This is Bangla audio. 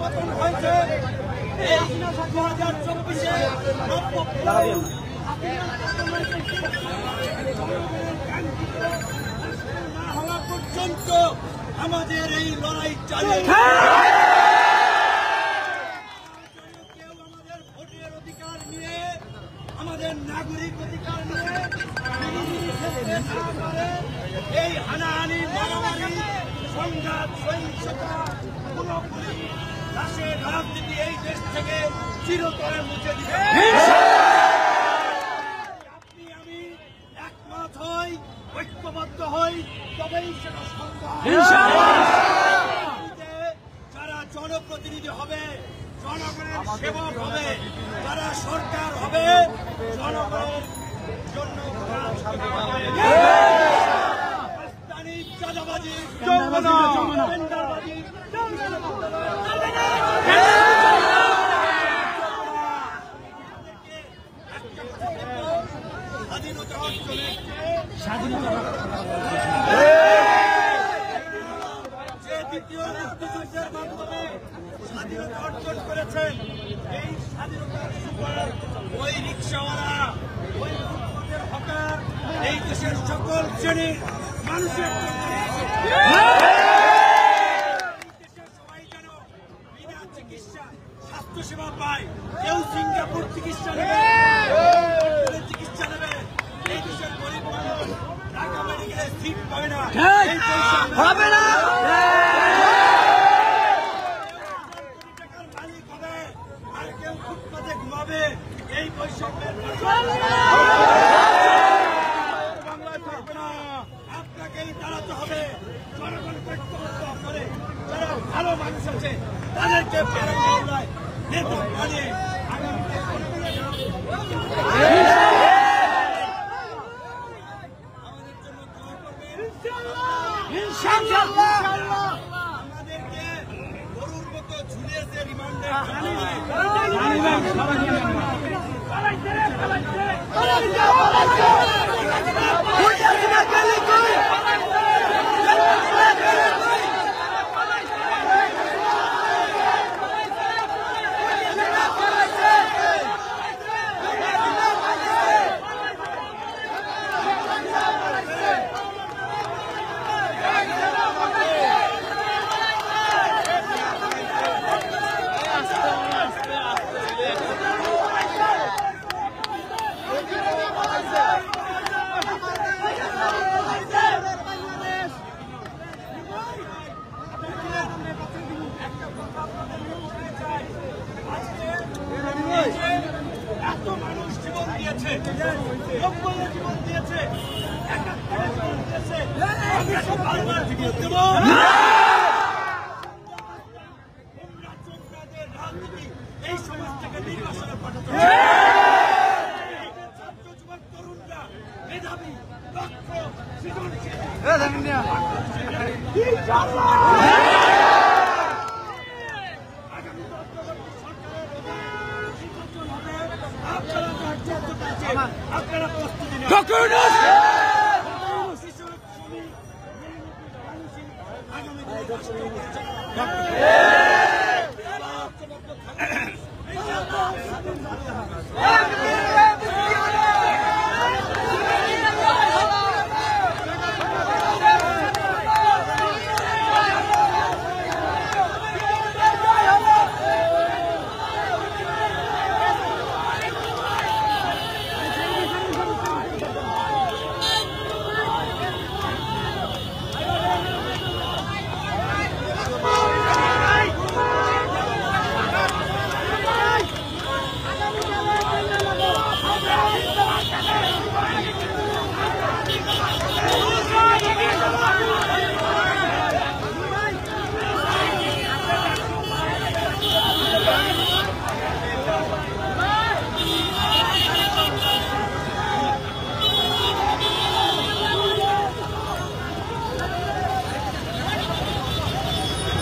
পতন হয়েছে এই 2024-এ না হওয়া পর্যন্ত আমাদের এই লড়াই চালিয়ে কেউ আমাদের ভোটের অধিকার নিয়ে আমাদের নাগরিক অধিকার নিয়ে এই হানাহানি মারামারি সংঘাত সহিংসতা পুরোপুরি রাশের রাজনীতি এই দেশ থেকে চিরতরে মুছে দিবে। আপনি আমি একমত হই, ঐক্যবদ্ধ হই, তবেই সেটা সম্ভব। যারা জনপ্রতিনিধি হবে, জনগণের সেবক হবে, যারা সরকার হবে, জনগণের জন্য চাঁদাবাজি স্বাধীনতা যে দ্বিতীয় মুক্তিযুদ্ধের মাধ্যমে স্বাধীনতা অর্জন করেছেন, এই স্বাধীনতার সুফল ওই রিক্সাওয়ালা, ওই ফুটপাতের হকার, এই দেশের সকল শ্রেণীর মানুষের সবাই যেন বিনা চিকিৎসা স্বাস্থ্যসেবা পায়। কেউ সিঙ্গাপুর চিকিৎসা নেবে, চিকিৎসা নেবে, এই দেশের গরিব মানুষ ঢাকা মেডিকেলে সিট পাবে না, হবে না, টাকার মালিক হবে, আর কেউ ফুটপাতে ঘুমাবে। এই বৈষম্যের বাংলায় থাকবে না। আপনাকেই দাঁড়াতে হবে, জনগণকে ঐক্যবদ্ধ করে যারা ভালো মানুষ আছে তাদেরকে নেতা বানিয়ে আমাদেরকে গরুর মতো ঝুলিয়েছে রিমান্ডে। এত মানুষ জীবন দিয়েছে, 90 জীবন দিয়েছে, 71 জীবন দিয়েছে, আমরা কি বারবার জীবন দেব? রাজনীতি এই সমাজ থেকে নির্বাসনে পাঠাতে হবে। ছাত্র যুবক তরুণরা মেধাবী, দক্ষ, সৃজনশীল আপনারা প্রস্তুতি